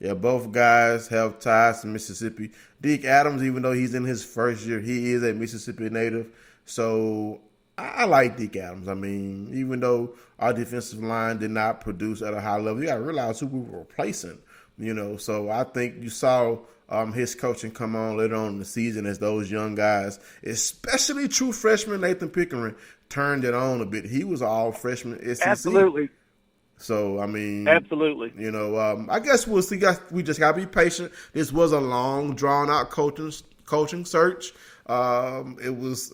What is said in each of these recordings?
Yeah, both guys have ties to Mississippi. Deke Adams, even though he's in his first year, he is a Mississippi native. So I like Deke Adams. I mean, even though our defensive line did not produce at a high level, you got to realize who we were replacing. So I think you saw his coaching come on later on in the season as those young guys, especially true freshman Nathan Pickering, turned it on a bit. He was all freshman SEC. Absolutely. So, I mean, absolutely. I guess we'll see. We just got to be patient. This was a long, drawn-out coaching search. It was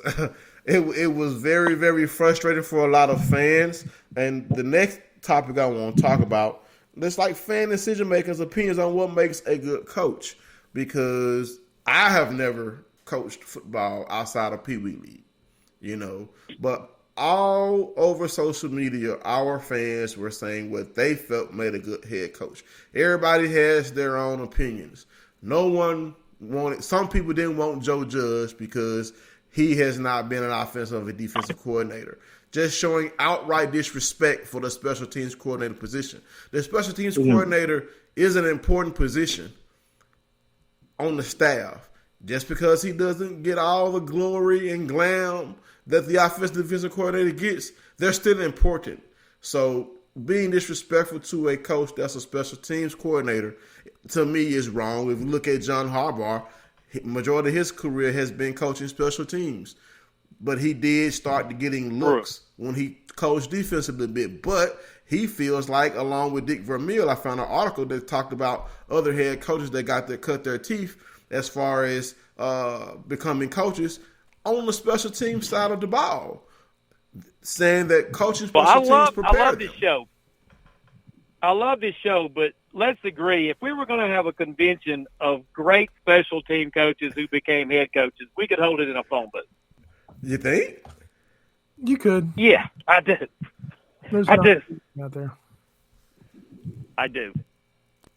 it was very, very frustrating for a lot of fans. And the next topic I want to talk about, it's like fan decision-makers' opinions on what makes a good coach. Because I have never coached football outside of Pee Wee League, but all over social media, our fans were saying what they felt made a good head coach. Everybody has their own opinions. No one wanted. Some people didn't want Joe Judge because he has not been an offensive or defensive coordinator. Just showing outright disrespect for the special teams coordinator position. The special teams coordinator is an important position on the staff. Just because he doesn't get all the glory and glam that the offensive defensive coordinator gets, they're still important. So being disrespectful to a coach that's a special teams coordinator, to me, is wrong. If you look at John Harbaugh, majority of his career has been coaching special teams. But he did start getting looks when he coached defensively a bit. But he feels like, along with Dick Vermeil, I found an article that talked about other head coaches that cut their teeth as far as becoming coaches on the special team side of the ball, saying that coaching special teams prepare them. I love this show. I love this show, but let's agree, if we were going to have a convention of great special team coaches who became head coaches, we could hold it in a phone booth. You think? You could. Yeah, I do. I do. Out there. I do.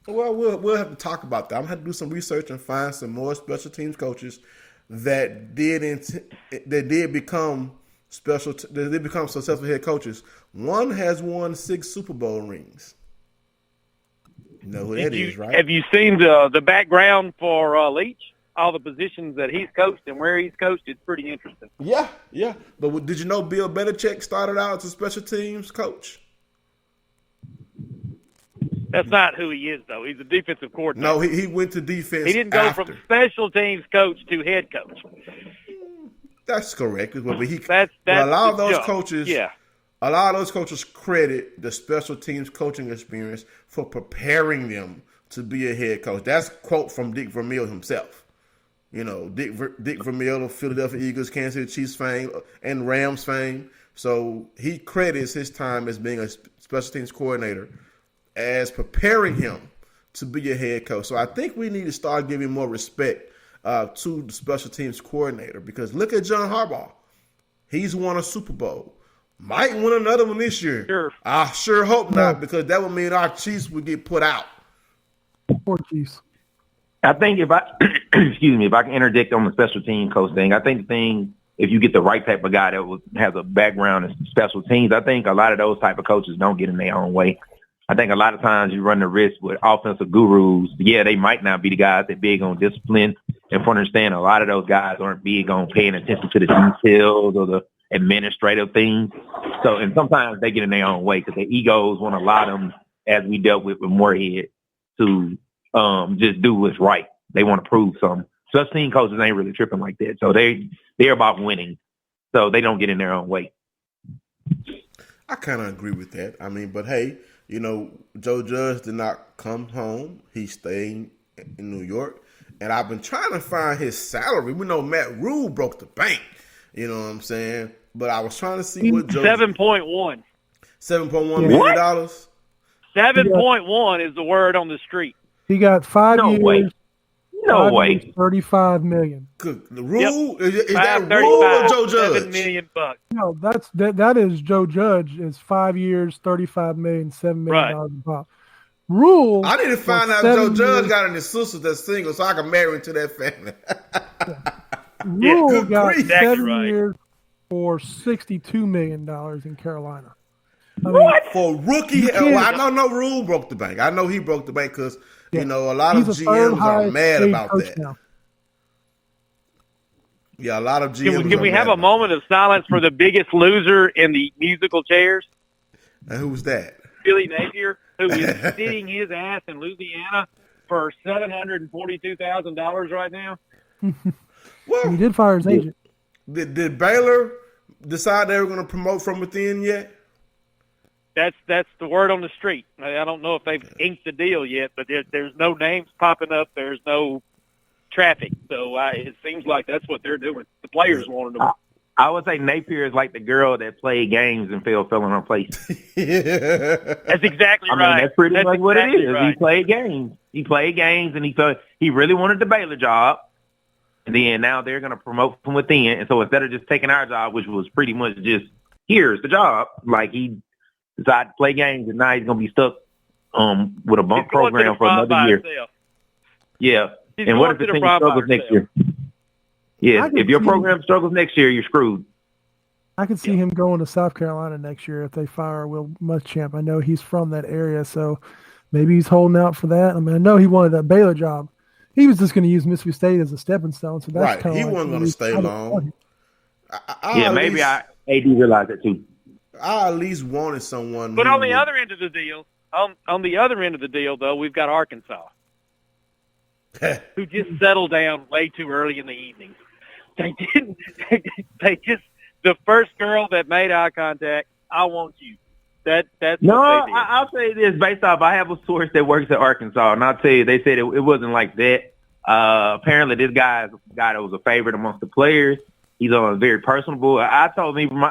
Well, we'll have to talk about that. I'm going to have to do some research and find some more special teams coaches that did become successful head coaches. One has won 6 Super Bowl rings. You know who that is, right? Have you seen the background for Leach? All the positions that he's coached and where he's coached, it's pretty interesting. Yeah. But did you know Bill Belichick started out as a special teams coach? That's not who he is, though. He's a defensive coordinator. No, he went to defense. He didn't go from special teams coach to head coach. That's correct. But that's a lot of those coaches, yeah. A lot of those coaches credit the special teams coaching experience for preparing them to be a head coach. That's a quote from Dick Vermeil himself. Dick Vermeil of Philadelphia Eagles, Kansas City Chiefs fame, and Rams fame. So he credits his time as being a special teams coordinator as preparing him to be a head coach. So I think we need to start giving more respect to the special teams coordinator, because look at John Harbaugh. He's won a Super Bowl. Might win another one this year. Sure. I sure hope not, because that would mean our Chiefs would get put out. Poor Chiefs. I think if I can interject on the special team coach thing, I think the thing, if you get the right type of guy that has a background in special teams, I think a lot of those type of coaches don't get in their own way. I think a lot of times you run the risk with offensive gurus. Yeah, they might not be the guys that big on discipline. And for understand, a lot of those guys aren't big on paying attention to the details or the administrative things. So, and sometimes they get in their own way because their egos want to allow them, as we dealt with Moorhead, to just do what's right. They want to prove something. Special team coaches ain't really tripping like that. So they're about winning. So they don't get in their own way. I kind of agree with that. I mean, but hey, Joe Judge did not come home. He stayed in New York. And I've been trying to find his salary. We know Matt Rule broke the bank. You know what I'm saying? But I was trying to see what Joe... 7.1. $7.1 million? 7.1 is the word on the street. He got 5 years. Way. No way. $35 million. Good. The Rule? Yep. Is that Rule or Joe Judge? $7 million. No, that is Joe Judge. Is 5 years, $35 million, $7 million in pop. Rule. I need to find out if Joe Judge got any sisters that's single so I can marry into that family. Rule got exactly 7 years for $62 million in Carolina. What? For rookie? Well, I know Rule broke the bank. I know he broke the bank because You know, a lot of GMs are mad about that. Now. Yeah, a lot of GMs. Can we have a moment of silence for the biggest loser in the musical chairs? And who's that? Billy Napier, who is sitting his ass in Louisiana for $742,000 right now. Well, he did fire his agent. Did Baylor decide they were going to promote from within yet? That's the word on the street. I don't know if they've inked the deal yet, but there's no names popping up. There's no traffic. So it seems like that's what they're doing. The players wanted them. I would say Napier is like the girl that played games and fell in her place. That's exactly right. I mean, that's pretty much what it is. Right. He played games. And he thought he really wanted the Baylor job. And then now they're going to promote from within. And so instead of just taking our job, which was pretty much just, here's the job, like he decided to play games, and now he's going to be stuck with a bump program for another year. Himself. Yeah. And what if the team struggles next year? Yeah, if your program struggles next year, you're screwed. I could see him going to South Carolina next year if they fire Will Muschamp. I know he's from that area, so maybe he's holding out for that. I mean, I know he wanted that Baylor job. He was just going to use Mississippi State as a stepping stone. So that's right. He wasn't going to stay long. Maybe AD realized that too. I at least wanted someone. But on the other end of the deal, though, we've got Arkansas, who just settled down way too early in the evening. They didn't. They just the first girl that made eye contact. I want you. That's no. What they did. I'll say this based off. I have a source that works at Arkansas, and I'll tell you, they said it wasn't like that. Apparently, this guy is a guy that was a favorite amongst the players. He's very personable. I told him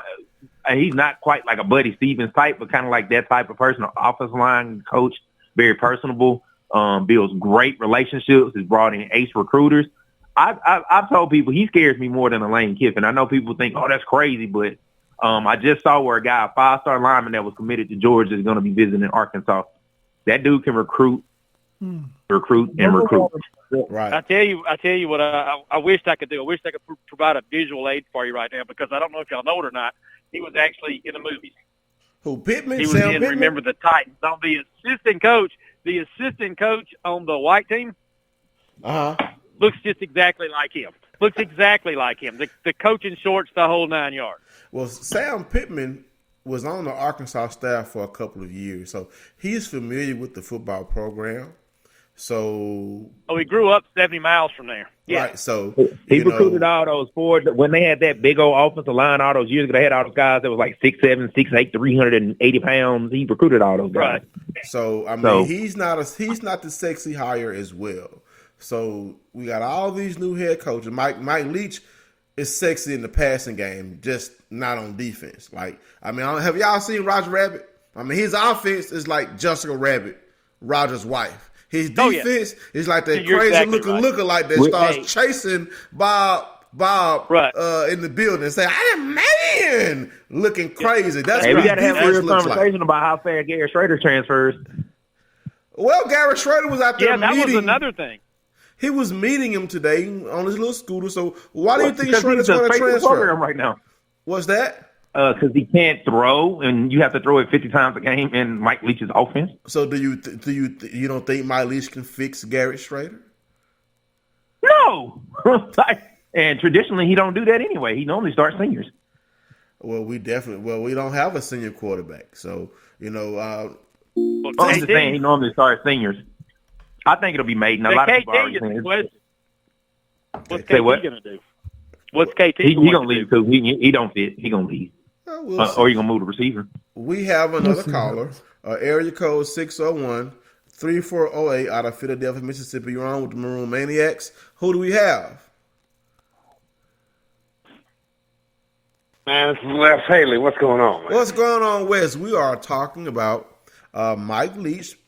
he's not quite like a Buddy Stevens type, but kind of like that type of person, offensive line coach, very personable, builds great relationships, has brought in ace recruiters. I've told people he scares me more than a Lane Kiffin. I know people think, oh, that's crazy, but I just saw where a guy, a 5-star lineman that was committed to Georgia, is going to be visiting Arkansas. That dude can recruit. Right. I tell you what I wished I could do. I wish I could provide a visual aid for you right now, because I don't know if y'all know it or not. He was actually in the movies. Who, Pittman? He was in Pittman? Remember the Titans. On the assistant coach on the white team. Looks just exactly like him. The coach in shorts, the whole 9 yards. Well, Sam Pittman was on the Arkansas staff for a couple of years, so he's familiar with the football program. So, he grew up 70 miles from there. Yeah. Right. So he recruited all those four. When they had that big old offensive line all those years ago, they had all those guys that was like 6'7", 6'8", 380 pounds. He recruited all those guys. Right. So I mean, he's not the sexy hire as well. So we got all these new head coaches. Mike Leach is sexy in the passing game, just not on defense. Like, I mean, have y'all seen Roger Rabbit? I mean, his offense is like Jessica Rabbit, Roger's wife. His defense is like that crazy lookalike that starts chasing Bob in the building and say, "I'm man," looking crazy. That's what we got to have a real conversation like. about how fair Garrett Schrader transfers. Well, Garrett Schrader was out there. Yeah, that was another thing. He was meeting him today on his little scooter. So why do you think Schrader's going to transfer right now? What's that? Because he can't throw, and you have to throw it 50 times a game in Mike Leach's offense. So do you don't think Mike Leach can fix Garrett Schrader? No, and traditionally he don't do that anyway. He normally starts seniors. Well, we don't have a senior quarterback, so I'm just saying he normally starts seniors. I think it'll be made. A lot of people already saying what's KT going to do? What's KT? He gonna leave too. He don't fit. He gonna leave. Or you gonna move the receiver. We have another caller. Area code 601-3408 out of Philadelphia, Mississippi. You're on with the Maroon Maniacs. Who do we have? Man, this is Wes Haley. What's going on, man? What's going on, Wes? We are talking about Mike Leach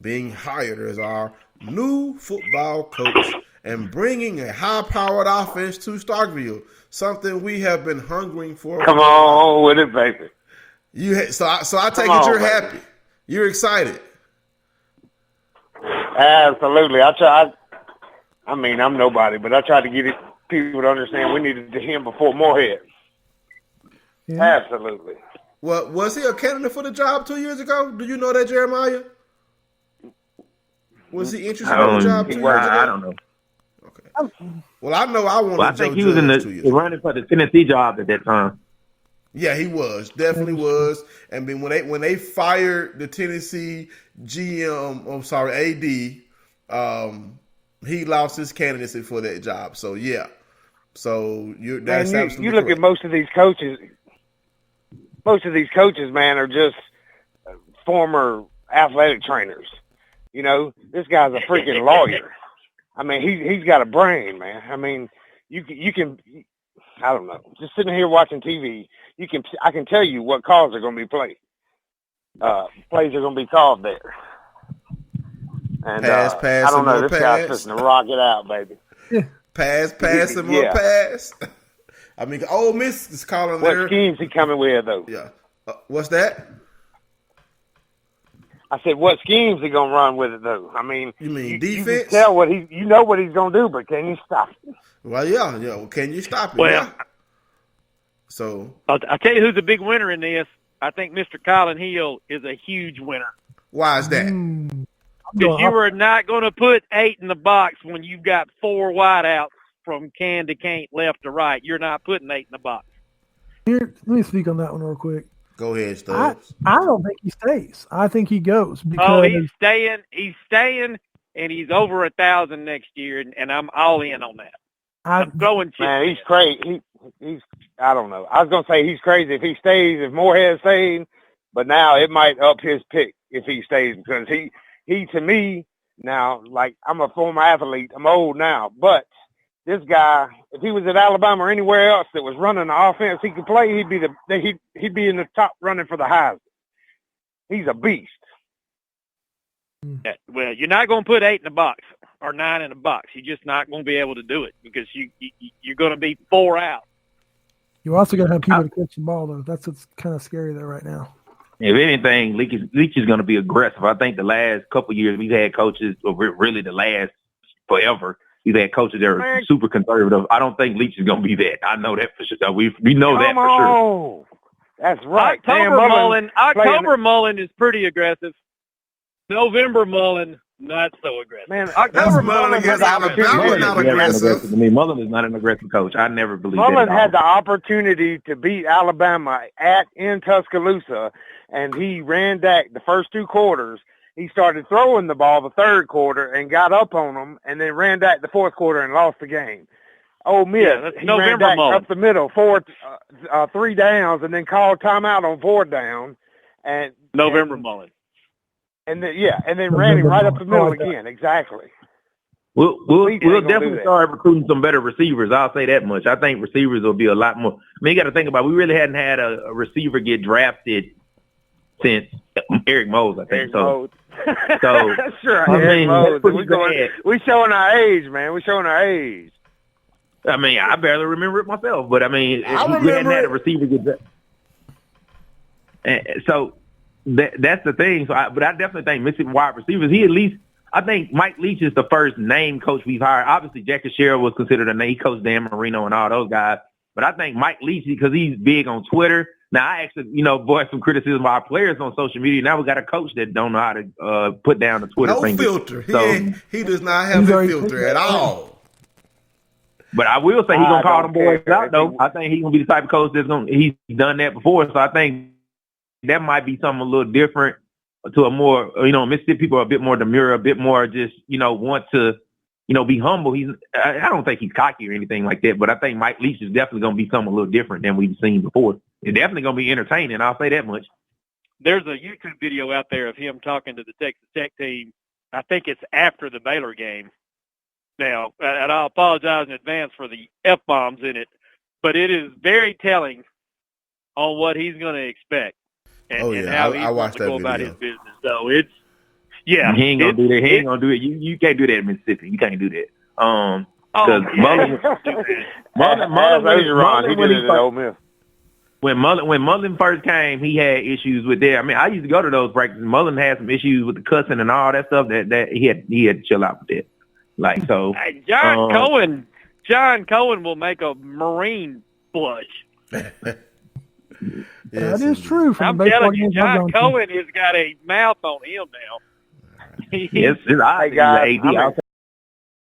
being hired as our new football coach and bringing a high-powered offense to Starkville, something we have been hungering for. Come on with it, baby. So I take it you're happy. You're excited. Absolutely. I mean, I'm nobody, but I try to get people to understand we needed him before Moorhead. Yeah. Absolutely. Well, was he a candidate for the job 2 years ago? Do you know that, Jeremiah? Was he interested in the job 2 years ago? I don't know. Okay. Well, I know I wanted. Well, I think he was in the running for the Tennessee job at that time. Yeah, he was. Definitely was. And then when they fired the Tennessee AD, he lost his candidacy for that job. So yeah. So that's absolutely you look correct. at most of these coaches. Most of these coaches, man, are just former athletic trainers. You know, this guy's a freaking lawyer. I mean, he's got a brain, man. I mean, you can. I don't know. Just sitting here watching TV, I can tell you what calls are going to be played. Plays are going to be called there. And pass, I don't know. This guy's pass. just to rock it out, baby. Pass, and more pass. I mean, Ole Miss is calling what there. What schemes he coming with, though? Yeah. What's that? I said, what schemes he gonna run with it, though? I mean, you mean defense? You can tell you know what he's gonna do, but can you stop it? Well, yeah. Well, can you stop it? Well, yeah. So I'll tell you who's a big winner in this. I think Mr. Colin Hill is a huge winner. Why is that? Because you are not going to put 8 in the box when you've got 4 wideouts from can to can't, left to right. You're not putting 8 in the box. Here, let me speak on that one real quick. Go ahead, Stubbs. I don't think he stays. I think he goes because he's staying. He's staying, and he's over 1,000 next year, and I'm all in on that. I'm throwing chips. Man, he's crazy. He's I don't know. I was gonna say he's crazy if he stays, if Moorhead stays, but now it might up his pick if he stays because he to me now, like, I'm a former athlete. I'm old now, but this guy, if he was at Alabama or anywhere else that was running the offense he could play, he'd be in the top running for the Heisman. He's a beast. Yeah, well, you're not going to put 8 in the box or 9 in the box. You're just not going to be able to do it because you're going to be 4 out. You also got to have people to catch the ball, though. That's what's kind of scary there right now. If anything, Leach is going to be aggressive. I think the last couple of years we've had coaches, or really the last forever, we've had coaches that are super conservative. I don't think Leach is going to be that. I know that for sure. We know that for sure. That's right. October Mullen is pretty aggressive. November Mullen, not so aggressive. Man, October Mullen against Alabama, not aggressive. I mean, Mullen is not an aggressive coach. I never believed that. Mullen had the opportunity to beat Alabama in Tuscaloosa, and he ran back the first 2 quarters. He started throwing the ball the 3rd quarter and got up on them, and then ran back the 4th quarter and lost the game. Ole Miss, he ran back up the middle, 3 downs, and then called timeout on 4th down. November Mullen. And then ran him right up the middle again. Exactly. We'll definitely start recruiting some better receivers. I'll say that much. I think receivers will be a lot more. I mean, you got to think about it. We really hadn't had a receiver get drafted since Eric Mose, I think. So sure, I mean, we showing our age, man. We're showing our age. I mean, I barely remember it myself, but I mean, we hadn't had a receiver get drafted. So that's the thing. But I definitely think missing wide receivers. I think Mike Leach is the first name coach we've hired. Obviously, Jack Teixeira was considered a name. He coached Dan Marino and all those guys. But I think Mike Leach, because he's big on Twitter. Now, I actually, voiced some criticism of our players on social media. Now we got a coach that don't know how to put down the Twitter finger. Filter. He does not have a filter at all. But I will say he's going to call them boys out, though. I think he's going to be the type of coach he's done that before. So I think that might be something a little different to a more, Mississippi people are a bit more demure, a bit more just, want to, be humble. I don't think he's cocky or anything like that, but I think Mike Leach is definitely going to be something a little different than we've seen before. It's definitely going to be entertaining. I'll say that much. There's a YouTube video out there of him talking to the Texas Tech team. I think it's after the Baylor game. Now, and I'll apologize in advance for the F-bombs in it, but it is very telling on what he's going to expect. And how he's going to go about his business. So it's, he ain't going to do that. He ain't going to do it. You can't do that in Mississippi. You can't do that. Because when Mullen first came, he had issues with that. I mean, I used to go to those practices. Mullen had some issues with the cussing and all that stuff that he had to chill out with that. Like, so. John Cohen will make a Marine blush. That is true. I'm telling you, John Cohen has got a mouth on him now. Yes, it's Hey, guys, AD.